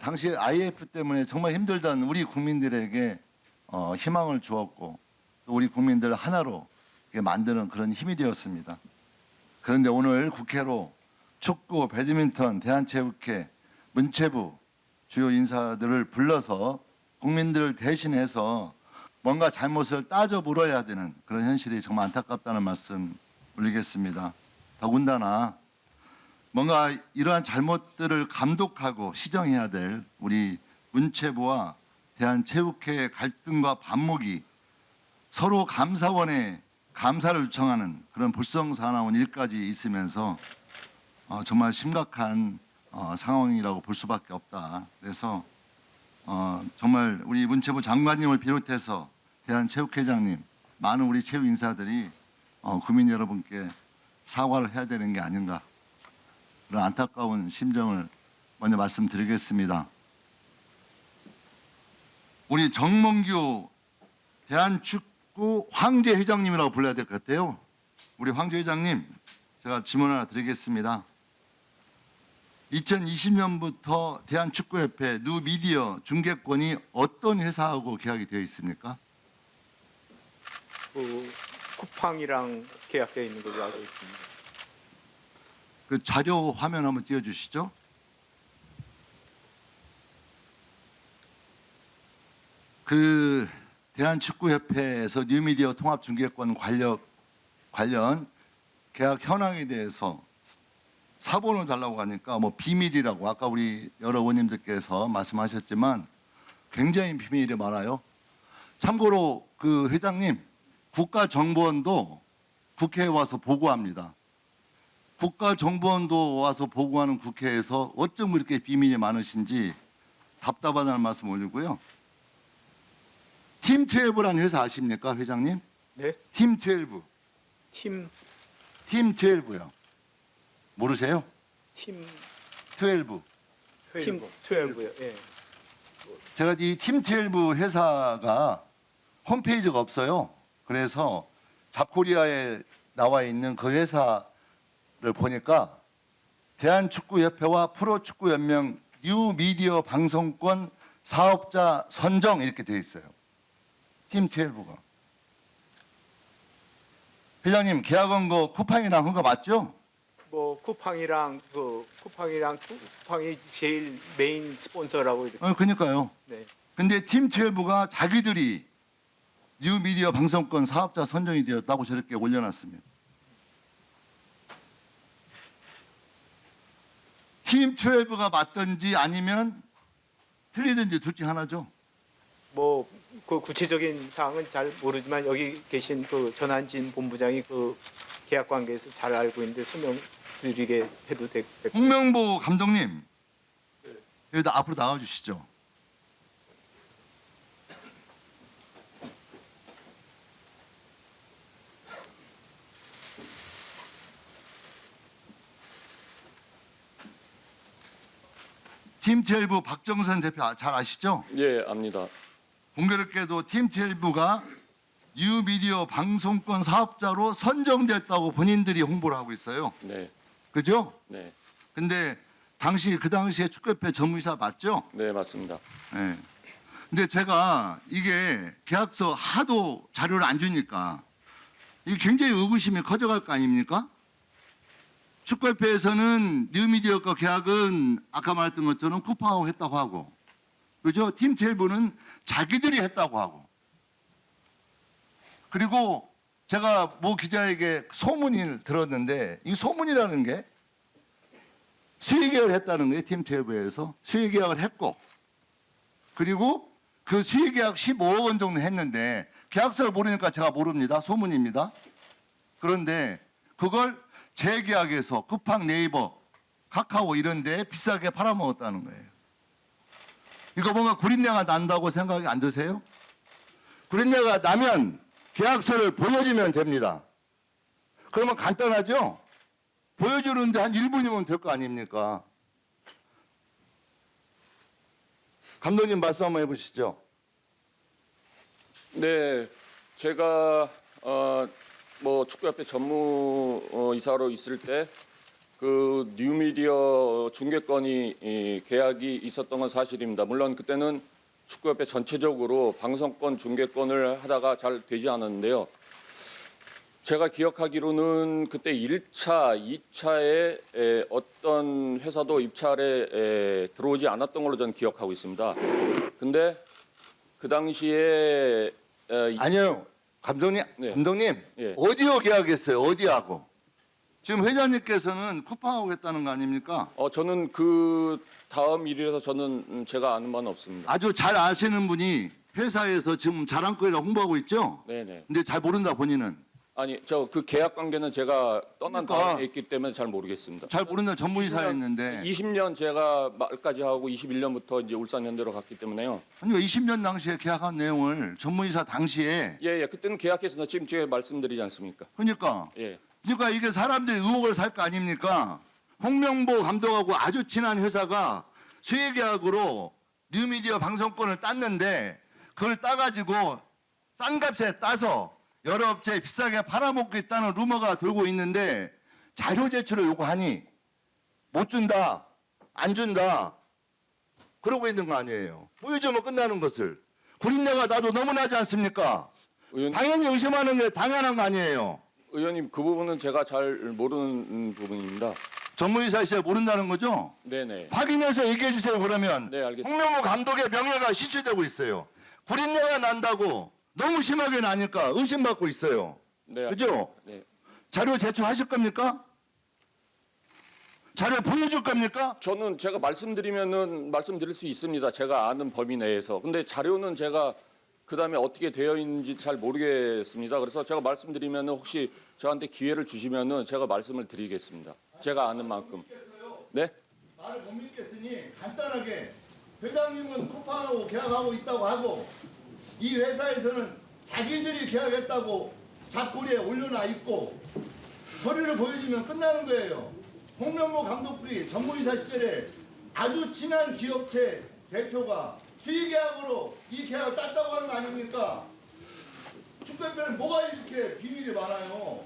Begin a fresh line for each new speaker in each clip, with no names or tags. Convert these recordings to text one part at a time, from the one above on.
당시 IF 때문에 정말 힘들던 우리 국민들에게 희망을 주었고 또 우리 국민들 하나로 만드는 그런 힘이 되었습니다. 그런데 오늘 국회로 축구, 배드민턴, 대한체육회, 문체부 주요 인사들을 불러서 국민들을 대신해서 뭔가 잘못을 따져 물어야 되는 그런 현실이 정말 안타깝다는 말씀 올리겠습니다. 더군다나 뭔가 이러한 잘못들을 감독하고 시정해야 될 우리 문체부와 대한체육회의 갈등과 반목이 서로 감사원에 감사를 요청하는 그런 불성사나운 일까지 있으면서 정말 심각한 상황이라고 볼 수밖에 없다. 그래서 정말 우리 문체부 장관님을 비롯해서 대한체육회장님, 많은 우리 체육 인사들이 국민 여러분께 사과를 해야 되는 게 아닌가, 그런 안타까운 심정을 먼저 말씀드리겠습니다. 우리 정몽규 대한축구 황제 회장님이라고 불러야 될 것 같아요. 우리 황제 회장님, 제가 질문 하나 드리겠습니다. 2020년부터 대한축구협회 뉴미디어 중계권이 어떤 회사하고 계약이 되어 있습니까?
쿠팡이랑 계약되어 있는 걸로 알고 있습니다.
그 자료 화면 한번 띄워주시죠. 그 대한축구협회에서 뉴미디어 통합중계권 관련 계약 현황에 대해서 사본을 달라고 하니까 뭐 비밀이라고 아까 우리 여러 의원님들께서 말씀하셨지만 굉장히 비밀이 많아요. 참고로 그 회장님, 국가정보원도 국회에 와서 보고합니다. 국가정보원도 와서 보고하는 국회에서 어쩜 그렇게 비밀이 많으신지 답답하다는 말씀 올리고요. 팀12라는 회사 아십니까, 회장님?
네?
팀12. 팀12요. 모르세요?
팀12요. 예.
제가 이 팀12 회사가 홈페이지가 없어요. 그래서 잡코리아에 나와 있는 그 회사를 보니까 대한축구협회와 프로축구연맹 뉴미디어 방송권 사업자 선정 이렇게 되어 있어요. 팀12가. 회장님, 계약한 거 쿠팡이랑 한 거 맞죠?
뭐 쿠팡이 제일 메인 스폰서라고 이렇게.
그러니까요.
네.
근데 팀12가 자기들이 뉴미디어 방송권 사업자 선정이 되었다고 저렇게 올려놨습니다. 팀12가 맞든지 아니면 틀리든지 둘 중 하나죠.
뭐 그 구체적인 사항은 잘 모르지만 여기 계신 그 전한진 본부장이 그 계약 관계에서 잘 알고 있는데 설명드리게 해도 될까요?
홍명보 감독님, 여기다 앞으로 나와주시죠. 팀12 박정선 대표 잘 아시죠?
예, 압니다.
공교롭게도 팀12가 뉴미디어 방송권 사업자로 선정됐다고 본인들이 홍보를 하고 있어요.
네,
그죠?
네,
근데 그 당시에 축구협회 전무이사 맞죠?
네, 맞습니다.
네. 근데 제가 이게 계약서 하도 자료를 안 주니까 이게 굉장히 의구심이 커져갈 거 아닙니까? 축구협회에서는 뉴미디어과 계약은 아까 말했던 것처럼 쿠팡하고 했다고 하고, 그죠? 팀12는 자기들이 했다고 하고, 그리고 제가 모 기자에게 소문을 들었는데 이 소문이라는 게 수의계약을 했다는 거예요. 팀12에서 수의계약을 했고, 그리고 그 수의계약 15억 원 정도 했는데 계약서를 모르니까 제가 모릅니다. 소문입니다. 그런데 그걸 재계약해서 쿠팡, 네이버, 카카오 이런 데 비싸게 팔아먹었다는 거예요. 이거 뭔가 구린내가 난다고 생각이 안 드세요? 구린내가 나면 계약서를 보여주면 됩니다. 그러면 간단하죠? 보여주는데 한 1분이면 될 거 아닙니까? 감독님 말씀 한번 해보시죠.
네, 제가 뭐 축구협회 전무 이사로 있을 때 그 뉴미디어 중계권이 계약이 있었던 건 사실입니다. 물론 그때는 축구협회 전체적으로 방송권 중계권을 하다가 잘 되지 않았는데요. 제가 기억하기로는 그때 1차, 2차에 어떤 회사도 입찰에 들어오지 않았던 걸로 저는 기억하고 있습니다. 근데 그 당시에
아니요, 감독님,
네.
감독님
예.
어디로 계약했어요? 어디하고? 지금 회장님께서는 쿠팡하고 했다는 거 아닙니까?
저는 그 다음 일이라서 저는 제가 아는 바는 없습니다.
아주 잘 아시는 분이 회사에서 지금 자랑거리라고 홍보하고 있죠?
네네.
근데 잘 모른다 본인은.
아니 저 그 계약 관계는 제가 떠난
그러니까.
다음에 있기 때문에 잘 모르겠습니다.
잘 모른다 전무이사였는데.
20년 제가 말까지 하고 21년부터 이제 울산 현대로 갔기 때문에요.
아니 20년 당시에 계약한 내용을 전무이사 당시에
예, 그때는 계약했습니다. 지금 제가 말씀드리지 않습니까?
그러니까
예.
이게 사람들이 의혹을 살 거 아닙니까? 홍명보 감독하고 아주 친한 회사가 수의계약으로 뉴미디어 방송권을 땄는데 그걸 따가지고 싼 값에 따서 여러 업체에 비싸게 팔아먹고 있다는 루머가 돌고 있는데 자료 제출을 요구하니 못 준다, 안 준다 그러고 있는 거 아니에요. 보여주면 끝나는 것을. 구린내가 나도 너무나지 않습니까? 당연히 의심하는 게 당연한 거 아니에요.
의원님 그 부분은 제가 잘 모르는 부분입니다.
전무이사 씨 모른다는 거죠?
네네.
확인해서 얘기해 주세요. 그러면
네, 알겠습니다.
홍명보 감독의 명예가 실추되고 있어요. 구린내가 난다고 너무 심하게 나니까 의심받고 있어요.
네.
그죠?
네.
자료 제출하실 겁니까? 자료 보여줄 겁니까?
저는 제가 말씀드릴 수 있습니다. 제가 아는 범위 내에서. 근데 자료는 제가 그다음에 어떻게 되어 있는지 잘 모르겠습니다. 그래서 제가 말씀드리면 혹시 저한테 기회를 주시면은 제가 말씀을 드리겠습니다. 제가 아는 만큼. 네?
말을 못 믿겠으니 간단하게 회장님은 쿠팡하고 계약하고 있다고 하고 이 회사에서는 자기들이 계약했다고 잡고리에 올려놔 있고 서류를 보여주면 끝나는 거예요. 홍명보 감독이 전무이사 시절에 아주 친한 기업체 대표가 수의계약으로 이 계약을 땄다고 하는 거 아닙니까? 축구협회는 뭐가 이렇게 비밀이 많아요?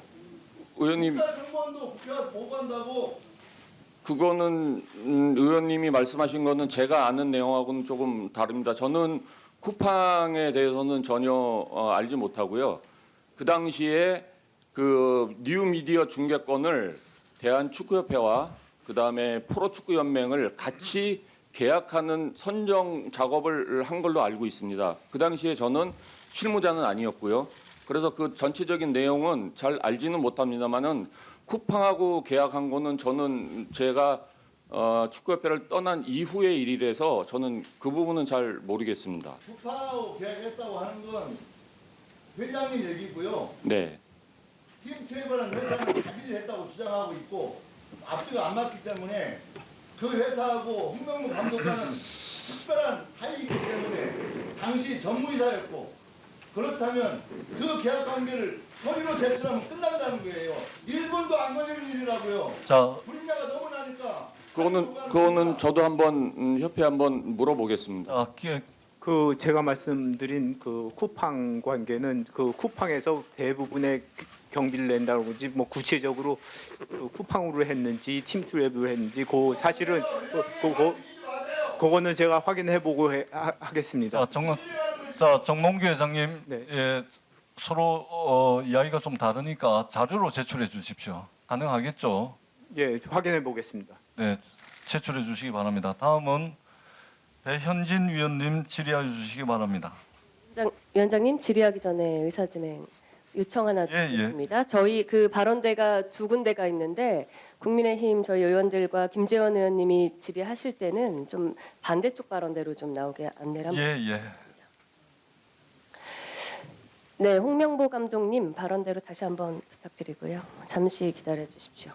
의원님
국가정보원도 국회 와서 보고한다고.
그거는 의원님이 말씀하신 거는 제가 아는 내용하고는 조금 다릅니다. 저는 쿠팡에 대해서는 전혀 알지 못하고요. 그 당시에 그 뉴미디어 중계권을 대한축구협회와 그다음에 프로축구연맹을 같이 계약하는 선정 작업을 한 걸로 알고 있습니다. 그 당시에 저는 실무자는 아니었고요. 그래서 그 전체적인 내용은 잘 알지는 못합니다만은 쿠팡하고 계약한 거는 저는 제가 축구협회를 떠난 이후의 일이라서 저는 그 부분은 잘 모르겠습니다.
쿠팡하고 계약했다고 하는 건 회장님 얘기고요.
네.
팀체이버라는 회사는 자기들이 했다고 주장하고 있고 앞뒤가 안 맞기 때문에 그 회사하고 홍명보 감독과는 특별한 사이이기 때문에 당시 전무이사였고 그렇다면 그 계약 관계를 서류로 제출하면 끝난다는 거예요. 1분도 안 걸리는 일이라고요.
자,
불인자가 너무 나니까.
그거는 저도 한번 협회 한번 물어보겠습니다.
그 제가 말씀드린 그 쿠팡 관계는 그 쿠팡에서 대부분의 경비를 낸다고 그러지 뭐 구체적으로 그 쿠팡으로 했는지 팀투랩으로 했는지 그 사실은 그거는 제가 확인해 보고 하겠습니다.
정몽규 회장님,
네.
예, 서로 이야기가 좀 다르니까 자료로 제출해 주십시오. 가능하겠죠?
예, 확인해 보겠습니다.
네, 제출해 주시기 바랍니다. 다음은 배현진 위원님 질의해 주시기 바랍니다.
위원장님 질의하기 전에 의사진행 요청 하나
예.
드리겠습니다. 저희 그 발언대가 두 군데가 있는데 국민의힘 저희 의원들과 김재원 의원님이 질의하실 때는 좀 반대쪽 발언대로 좀 나오게 안내를 한번 드리겠습니다. 네, 홍명보 감독님 발언대로 다시 한번 부탁드리고요. 잠시 기다려 주십시오.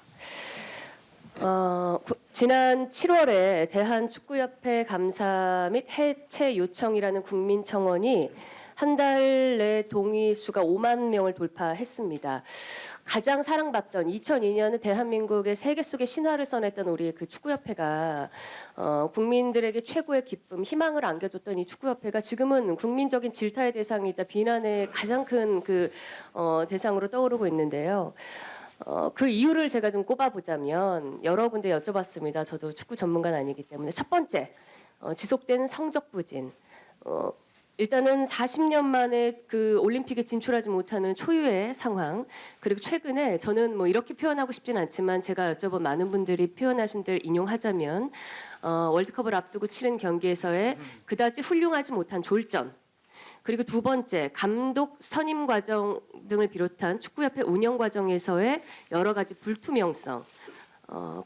지난 7월에 대한축구협회 감사 및 해체 요청이라는 국민청원이 한 달 내 동의 수가 5만 명을 돌파했습니다. 가장 사랑받던 2002년에 대한민국의 세계 속의 신화를 써냈던 우리 그 축구협회가 국민들에게 최고의 기쁨, 희망을 안겨줬던 이 축구협회가 지금은 국민적인 질타의 대상이자 비난의 가장 큰 그 대상으로 떠오르고 있는데요. 그 이유를 제가 좀 꼽아보자면 여러 군데 여쭤봤습니다. 저도 축구 전문가는 아니기 때문에. 첫 번째, 지속된 성적 부진. 일단은 40년 만에 그 올림픽에 진출하지 못하는 초유의 상황. 그리고 최근에 저는 뭐 이렇게 표현하고 싶진 않지만 제가 여쭤본 많은 분들이 표현하신 대로 인용하자면 월드컵을 앞두고 치른 경기에서의 그다지 훌륭하지 못한 졸전. 그리고 두 번째, 감독 선임 과정 등을 비롯한 축구협회 운영 과정에서의 여러 가지 불투명성.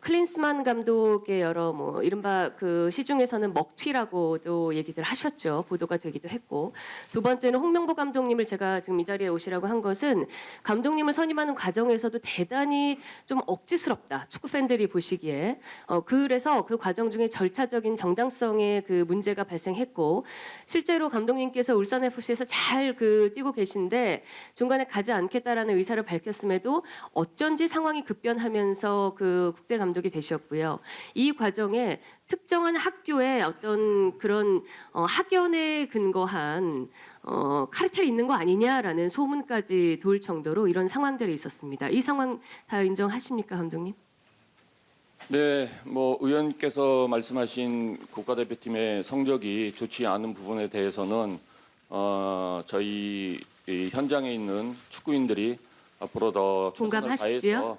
클린스만 감독의 여러 뭐 이른바 그 시중에서는 먹튀라고도 얘기들 하셨죠. 보도가 되기도 했고. 두 번째는 홍명보 감독님을 제가 지금 이 자리에 오시라고 한 것은 감독님을 선임하는 과정에서도 대단히 좀 억지스럽다. 축구 팬들이 보시기에. 그래서 그 과정 중에 절차적인 정당성의 그 문제가 발생했고 실제로 감독님께서 울산 FC에서 잘 뛰고 계신데 중간에 가지 않겠다라는 의사를 밝혔음에도 어쩐지 상황이 급변하면서 국대 감독이 되셨고요. 이 과정에 특정한 학교에 어떤 그런 학연에 근거한 카르텔이 있는 거 아니냐라는 소문까지 돌 정도로 이런 상황들이 있었습니다. 이 상황 다 인정하십니까, 감독님?
네, 뭐 의원께서 말씀하신 국가대표팀의 성적이 좋지 않은 부분에 대해서는 저희 이 현장에 있는 축구인들이 앞으로 더 최선을
공감하시지요?
다해서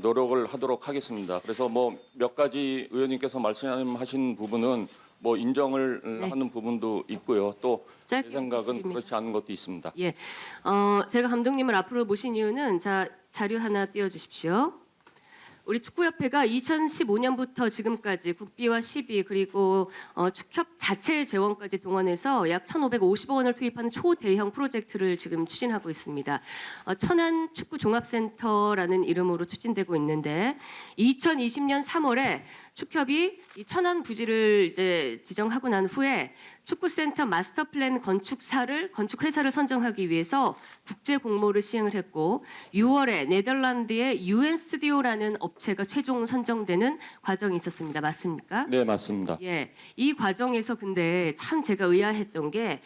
노력을 하도록 하겠습니다. 그래서 뭐 몇 가지 의원님께서 말씀하신 부분은 뭐 인정을
네.
하는 부분도 있고요. 또 제
짧게
생각은
부탁드립니다.
그렇지 않은 것도 있습니다.
예, 제가 감독님을 앞으로 모신 이유는 자료 하나 띄워주십시오. 우리 축구협회가 2015년부터 지금까지 국비와 시비 그리고 축협 자체의 재원까지 동원해서 약 1,550억 원을 투입하는 초대형 프로젝트를 지금 추진하고 있습니다. 천안 축구 종합센터라는 이름으로 추진되고 있는데 2020년 3월에 축협이 이 천안 부지를 이제 지정하고 난 후에 축구센터 마스터 플랜 건축회사를 선정하기 위해서 국제 공모를 시행을 했고 6월에 네덜란드의 UN 스튜디오라는 업체가 최종 선정되는 과정이 있었습니다. 맞습니까?
네, 맞습니다.
예, 이 과정에서 근데 참 제가 의아했던 게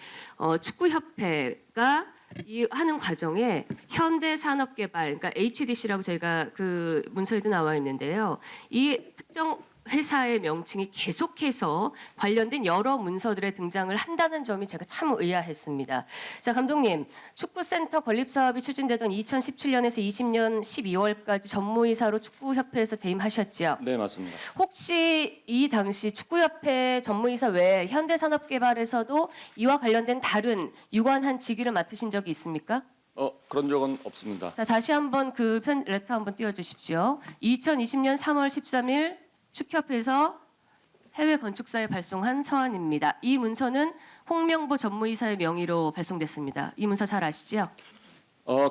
축구협회가 이 하는 과정에 현대산업개발, 그러니까 HDC라고 저희가 그 문서에도 나와 있는데요. 이 특정 회사의 명칭이 계속해서 관련된 여러 문서들에 등장을 한다는 점이 제가 참 의아했습니다. 자, 감독님, 축구센터 건립 사업이 추진되던 2017년에서 20년 12월까지 전무이사로 축구협회에서 재임하셨죠?
네, 맞습니다.
혹시 이 당시 축구협회 전무이사 외에 현대산업개발에서도 이와 관련된 다른 유관한 직위를 맡으신 적이 있습니까?
그런 적은 없습니다.
자, 다시 한번 그 레터 한번 띄워주십시오. 2020년 3월 13일 축협에서 해외 건축사에 발송한 서한입니다. 이 문서는 홍명보 전무이사의 명의로 발송됐습니다. 이 문서 잘 아시죠?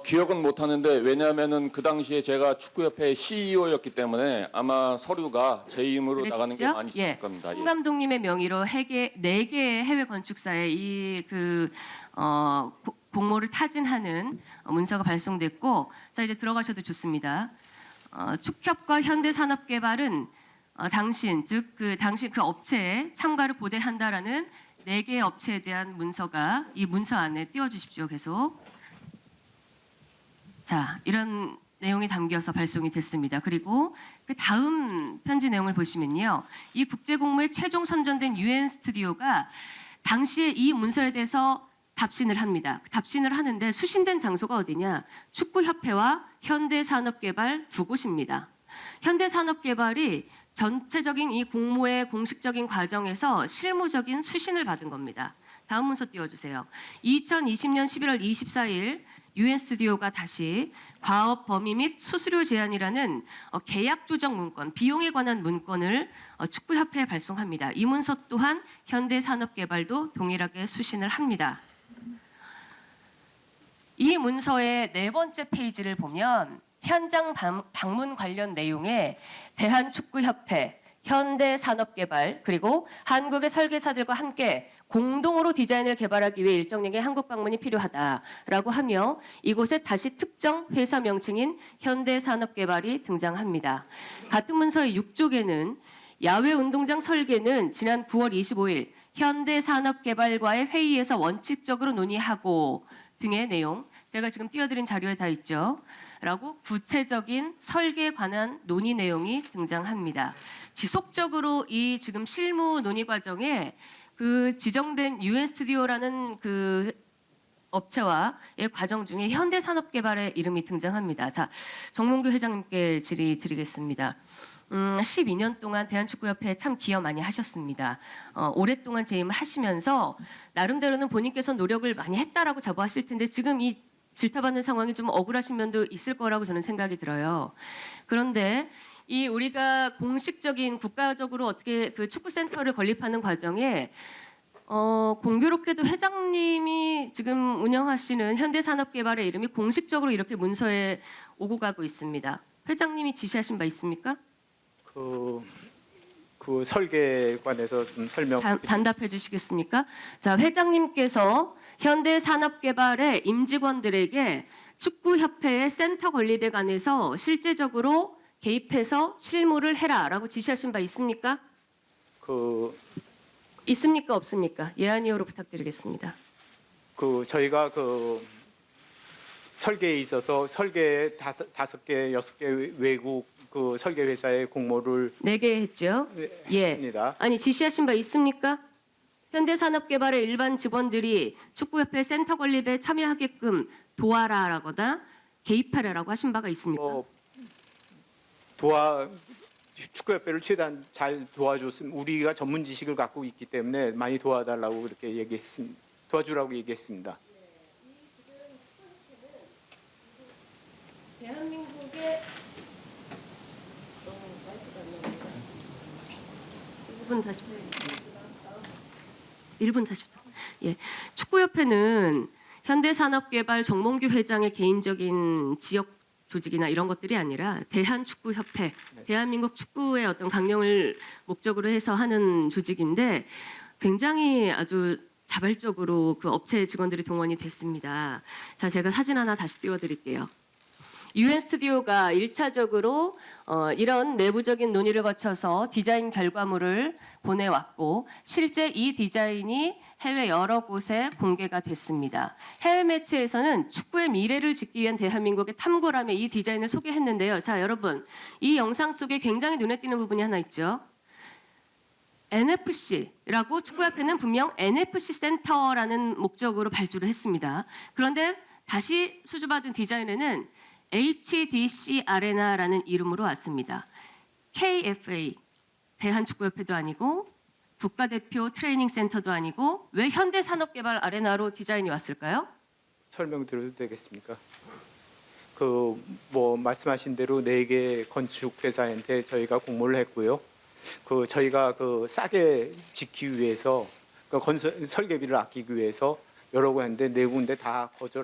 기억은 못 하는데 왜냐하면은 그 당시에 제가 축구협회 CEO였기 때문에 아마 서류가 제 이름으로 나가는 게 많이 있을 겁니다.
홍 감독님의 명의로 4개의 해외 건축사에 이 공모를 타진하는 문서가 발송됐고, 자 이제 들어가셔도 좋습니다. 축협과 현대산업개발은 당신 그 업체에 참가를 보대한다라는 4개의 업체에 대한 문서가 이 문서 안에 띄워주십시오. 계속. 자, 이런 내용이 담겨서 발송이 됐습니다. 그리고 그 다음 편지 내용을 보시면요, 이 국제공모에 최종 선정된 UN 스튜디오가 당시에 이 문서에 대해서 답신을 합니다. 답신을 하는데 수신된 장소가 어디냐? 축구협회와 현대산업개발 두 곳입니다. 현대산업개발이 전체적인 이 공모의 공식적인 과정에서 실무적인 수신을 받은 겁니다. 다음 문서 띄워주세요. 2020년 11월 24일 UN 스튜디오가 다시 과업 범위 및 수수료 제한이라는 계약 조정 문건, 비용에 관한 문건을 축구협회에 발송합니다. 이 문서 또한 현대산업개발도 동일하게 수신을 합니다. 이 문서의 4번째 페이지를 보면 현장 방문 관련 내용에 대한축구협회, 현대산업개발 그리고 한국의 설계사들과 함께 공동으로 디자인을 개발하기 위해 일정량의 한국 방문이 필요하다라고 하며 이곳에 다시 특정 회사 명칭인 현대산업개발이 등장합니다. 같은 문서의 6쪽에는 야외 운동장 설계는 지난 9월 25일 현대산업개발과의 회의에서 원칙적으로 논의하고 등의 내용, 제가 지금 띄워드린 자료에 다 있죠. 라고 구체적인 설계에 관한 논의 내용이 등장합니다. 지속적으로 이 지금 실무 논의 과정에 그 지정된 UN 스튜디오라는 그 업체와의 과정 중에 현대산업개발의 이름이 등장합니다. 자, 정몽규 회장님께 질의 드리겠습니다. 12년 동안 대한축구협회에 참 기여 많이 하셨습니다. 오랫동안 재임을 하시면서 나름대로는 본인께서 노력을 많이 했다라고 자부하실 텐데 지금 이 질타받는 상황이 좀 억울하신 면도 있을 거라고 저는 생각이 들어요. 그런데 이 우리가 공식적인 국가적으로 어떻게 그 축구센터를 건립하는 과정에 공교롭게도 회장님이 지금 운영하시는 현대산업개발의 이름이 공식적으로 이렇게 문서에 오고 가고 있습니다. 회장님이 지시하신 바 있습니까?
그 설계관에서 좀 설명.
단답해 주시겠습니까? 자, 회장님께서 현대산업개발의 임직원들에게 축구협회의 센터 건립에 관해서 실제적으로 개입해서 실무를 해라라고 지시하신 바 있습니까? 있습니까? 없습니까? 예안이어로 부탁드리겠습니다.
저희가 설계에 있어서 설계 5개, 6개 외국 그 설계 회사의 공모를
4개 했죠? 예.
합니다.
아니 지시하신 바 있습니까? 현대산업개발의 일반 직원들이 축구협회 센터 건립에 참여하게끔 도와라라거나 개입하라라고 하신 바가 있습니까?
축구협회를 최대한 잘 도와줬으면 우리가 전문 지식을 갖고 있기 때문에 많이 도와달라고 그렇게 얘기했습니다. 도와주라고 얘기했습니다.
대한민국의 1분 다시 예. 축구협회는 현대산업개발 정몽규 회장의 개인적인 지역 조직이나 이런 것들이 아니라 대한축구협회, 대한민국 축구의 어떤 강령을 목적으로 해서 하는 조직인데 굉장히 아주 자발적으로 그 업체 직원들이 동원이 됐습니다. 자, 제가 사진 하나 다시 띄워드릴게요. UN 스튜디오가 1차적으로 이런 내부적인 논의를 거쳐서 디자인 결과물을 보내왔고 실제 이 디자인이 해외 여러 곳에 공개가 됐습니다. 해외 매체에서는 축구의 미래를 짓기 위한 대한민국의 탐구라며 이 디자인을 소개했는데요. 자, 여러분 이 영상 속에 굉장히 눈에 띄는 부분이 하나 있죠. NFC라고 축구협회는 분명 NFC 센터라는 목적으로 발주를 했습니다. 그런데 다시 수주받은 디자인에는 HDC 아레나라는 이름으로 왔습니다. KFA 대한축구협회도 아니고 국가대표 트레이닝 센터도 아니고 왜 현대산업개발 아레나로 디자인이 왔을까요?
설명드려도 되겠습니까? 말씀하신 대로 4개 건축 회사한테 저희가 공모를 했고요. 저희가 싸게 짓기 위해서 건설 설계비를 아끼기 위해서 여러 군데 4군데 다 거절.